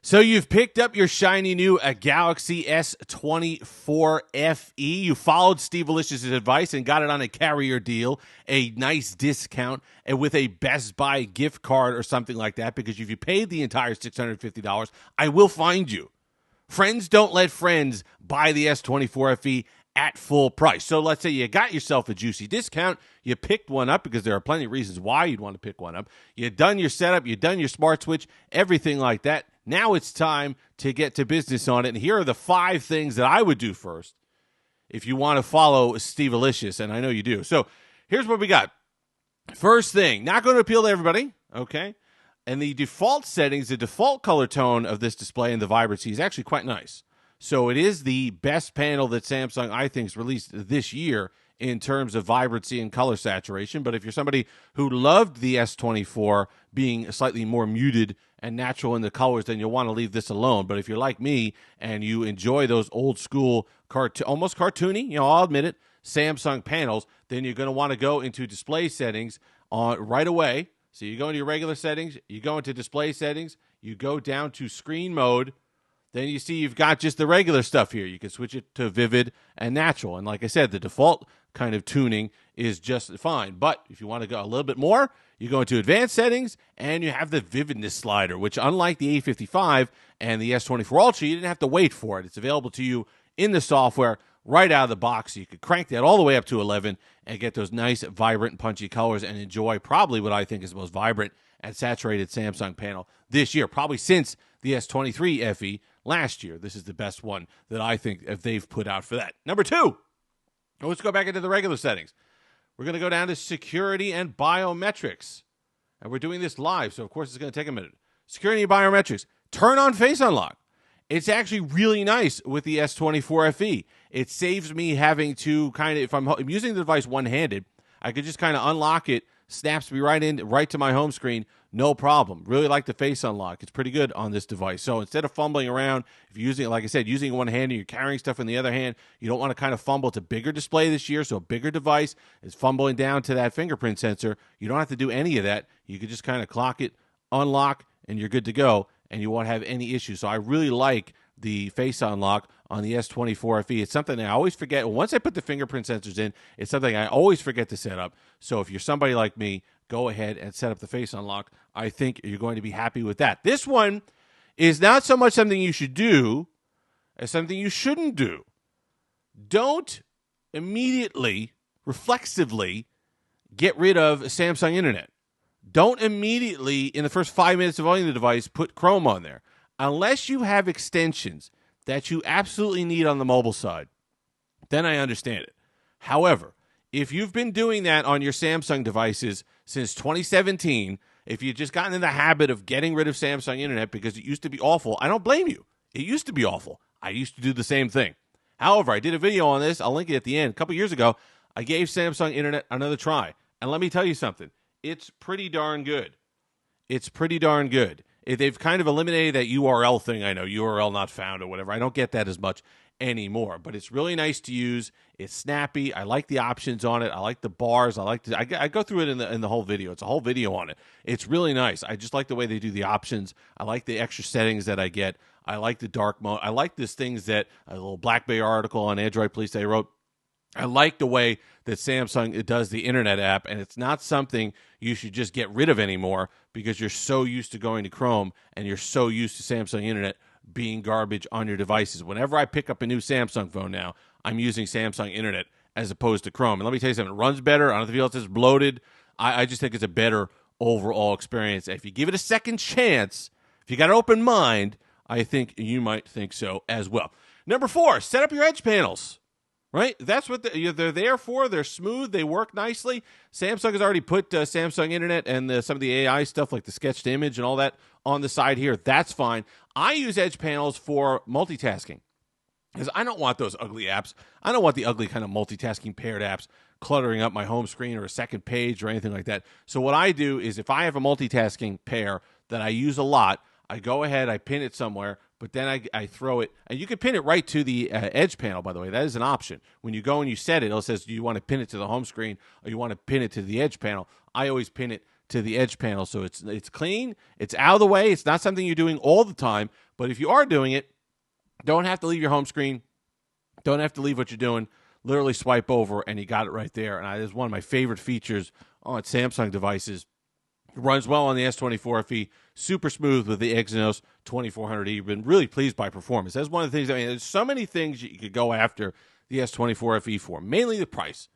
So you've picked up your shiny new Galaxy S24 FE. You followed Steve Alicious' advice and got it on a carrier deal, a nice discount, and with a Best Buy gift card or something like that, because if you paid the entire $650, I will find you. Friends don't let friends buy the S24 FE at full price. So let's say you got yourself a juicy discount. You picked one up because there are plenty of reasons why you'd want to pick one up. You've done your setup. You've done your smart switch, everything like that. Now it's time to get to business on it. And here are the 5 things that I would do first if you want to follow Steve Alicious, and I know you do. So here's what we got. First thing, not going to appeal to everybody, okay? And the default settings, the default color tone of this display and the vibrancy is actually quite nice. So it is the best panel that Samsung, I think, has released this year in terms of vibrancy and color saturation. But if you're somebody who loved the S24 being slightly more muted and natural in the colors, then you'll want to leave this alone. But if you're like me and you enjoy those old school, almost cartoony, I'll admit it, Samsung panels, then you're going to want to go into display settings right away. So you go into your regular settings, you go into display settings, you go down to screen mode. Then you see you've got just the regular stuff here. You can switch it to vivid and natural. And like I said, the default kind of tuning is just fine. But if you want to go a little bit more, you go into advanced settings and you have the vividness slider, which unlike the A55 and the S24 Ultra, you didn't have to wait for it. It's available to you in the software right out of the box. So you could crank that all the way up to 11 and get those nice, vibrant, punchy colors and enjoy probably what I think is the most vibrant and saturated Samsung panel this year, probably since the S23 FE last year. This is the best one that I think they've put out for that. Number 2, let's go back into the regular settings. We're going to go down to security and biometrics. And we're doing this live, so of course it's going to take a minute. Security and biometrics. Turn on Face Unlock. It's actually really nice with the S24 FE. It saves me having to if I'm using the device one-handed, I could just kind of unlock it, snaps me right to my home screen, no problem. Really like the Face Unlock. It's pretty good on this device. So instead of fumbling around, if you're using it, like I said, using one hand and you're carrying stuff in the other hand, you don't want to kind of fumble. It's a bigger display this year, so a bigger device is fumbling down to that fingerprint sensor. You don't have to do any of that. You can just kind of clock it, unlock, and you're good to go, and you won't have any issues. So I really like the Face Unlock on the S24 FE. It's something I always forget. Once I put the fingerprint sensors in, it's something I always forget to set up. So if you're somebody like me, go ahead and set up the Face Unlock. I think you're going to be happy with that. This one is not so much something you should do as something you shouldn't do. Don't immediately, reflexively, get rid of Samsung Internet. Don't immediately, in the first 5 minutes of owning the device, put Chrome on there. Unless you have extensions that you absolutely need on the mobile side, then I understand it. However, if you've been doing that on your Samsung devices since 2017, if you've just gotten in the habit of getting rid of Samsung Internet because it used to be awful, I don't blame you. It used to be awful. I used to do the same thing. However, I did a video on this. I'll link it at the end. A couple years ago, I gave Samsung Internet another try. And let me tell you something. It's pretty darn good. It's pretty darn good. They've kind of eliminated that URL thing. I know, URL not found or whatever. I don't get that as much anymore, but it's really nice to use. It's snappy. I like the options on it. I like the bars. I go through it in the whole video. It's a whole video on it. It's really nice. I just like the way they do the options. I like the extra settings that I get. I like the dark mode. I like these things that a little Black Bay article on Android Police they wrote. I like the way that Samsung does the Internet app, and it's not something you should just get rid of anymore because you're so used to going to Chrome and you're so used to Samsung Internet being garbage on your devices. Whenever I pick up a new Samsung phone now, I'm using Samsung Internet as opposed to Chrome. And let me tell you something, it runs better. I don't feel it's bloated. I just think it's a better overall experience. If you give it a second chance, if you got an open mind, I think you might think so as well. Number 4, set up your edge panels. Right? That's what they're there for. They're smooth. They work nicely. Samsung has already put Samsung Internet and some of the AI stuff like the sketched image and all that on the side here. That's fine. I use edge panels for multitasking because I don't want those ugly apps. I don't want the ugly kind of multitasking paired apps cluttering up my home screen or a second page or anything like that. So what I do is if I have a multitasking pair that I use a lot, I go ahead, I pin it somewhere, but then I throw it, and you can pin it right to the edge panel, by the way. That is an option. When you go and you set it, it says, do you want to pin it to the home screen or you want to pin it to the edge panel? I always pin it to the edge panel, so it's clean, it's out of the way. It's not something you're doing all the time, but But if you are doing it, don't have to leave your home screen. Don't have to leave what you're doing. Literally swipe over, and you got it right there. And it's one of my favorite features on Samsung devices. It runs well on the S24 FE. Super smooth with the Exynos 2400E. Been really pleased by performance. That's one of the things. I mean, there's so many things you could go after the S24 FE for, mainly the price.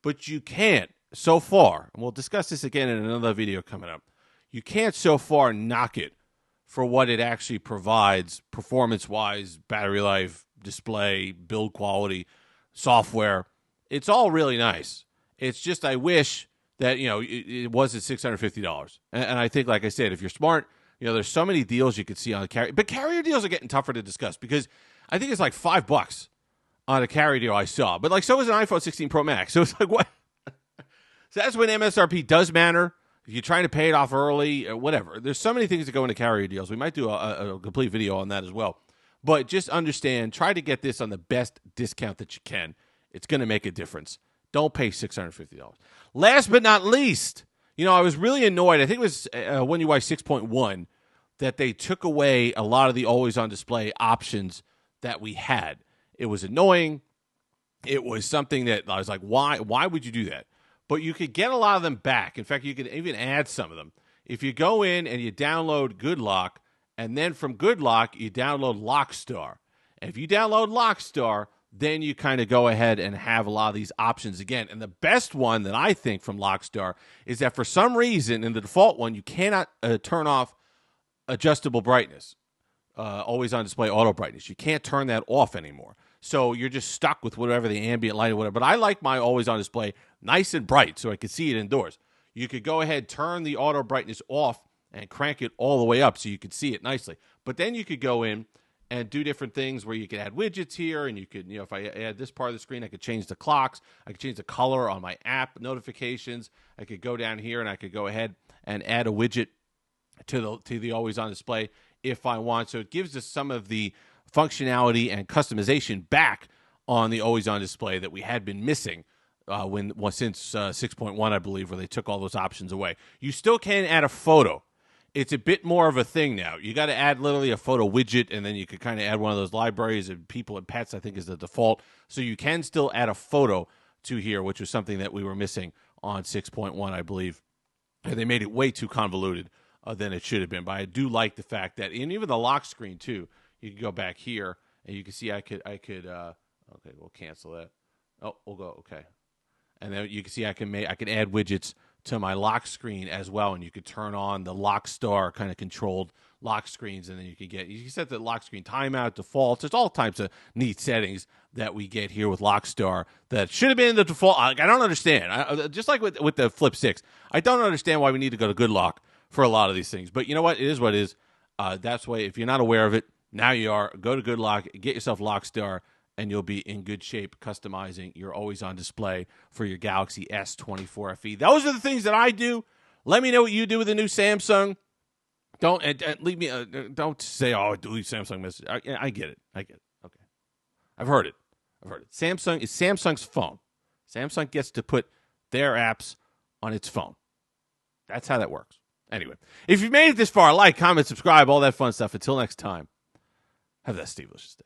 But you can't, so far, and we'll discuss this again in another video coming up, you can't so far knock it for what it actually provides performance-wise, battery life, display, build quality, software. It's all really nice. It's just I wish that, it was at $650. And I think, like I said, if you're smart, there's so many deals you could see on the carrier. But carrier deals are getting tougher to discuss because I think it's like $5 on a carrier deal I saw. But so is an iPhone 16 Pro Max. So it's like, what? So that's when MSRP does matter. If you're trying to pay it off early or whatever. There's so many things that go into carrier deals. We might do a complete video on that as well. But just understand, try to get this on the best discount that you can. It's going to make a difference. Don't pay $650. Last but not least, I was really annoyed. I think it was One UI 6.1 that they took away a lot of the always-on display options that we had. It was annoying. It was something that I was like, why would you do that? But you could get a lot of them back. In fact, you could even add some of them. If you go in and you download GoodLock, and then from GoodLock, you download Lockstar. And if you download Lockstar, then you kind of go ahead and have a lot of these options again. And the best one that I think from Lockstar is that for some reason, in the default one, you cannot turn off adjustable brightness, always on display auto brightness. You can't turn that off anymore. So you're just stuck with whatever the ambient light or whatever. But I like my always on display nice and bright so I can see it indoors. You could go ahead, turn the auto brightness off and crank it all the way up so you could see it nicely. But then you could go in and do different things where you could add widgets here, and you could, if I add this part of the screen, I could change the clocks. I could change the color on my app notifications. I could go down here and I could go ahead and add a widget to the always on display if I want. So it gives us some of the functionality and customization back on the always on display that we had been missing since 6.1, I believe, where they took all those options away. You still can add a photo. It's a bit more of a thing now. You got to add literally a photo widget, and then you could kind of add one of those libraries of people and pets, I think is the default. So you can still add a photo to here, which was something that we were missing on 6.1, I believe. And they made it way too convoluted than it should have been. But I do like the fact that, and even the lock screen too, you can go back here, and you can see I could okay, we'll cancel that. Oh, we'll go, okay. And then you can see I can add widgets to my lock screen as well, and you could turn on the Lockstar kind of controlled lock screens, and then you can set the lock screen timeout, defaults. There's all types of neat settings that we get here with Lockstar that should have been in the default. I don't understand. Just like with the Flip 6, I don't understand why we need to go to GoodLock for a lot of these things. But you know what? It is what it is. That's why if you're not aware of it, now you are. Go to GoodLock, get yourself Lockstar, and you'll be in good shape customizing your always-on display for your Galaxy S24 FE. Those are the things that I do. Let me know what you do with the new Samsung. Don't leave me. Don't say, "Oh, delete Samsung message." I get it. Okay, I've heard it. Samsung is Samsung's phone. Samsung gets to put their apps on its phone. That's how that works. Anyway, if you've made it this far, like, comment, subscribe, all that fun stuff. Until next time, have that Steve-licious day.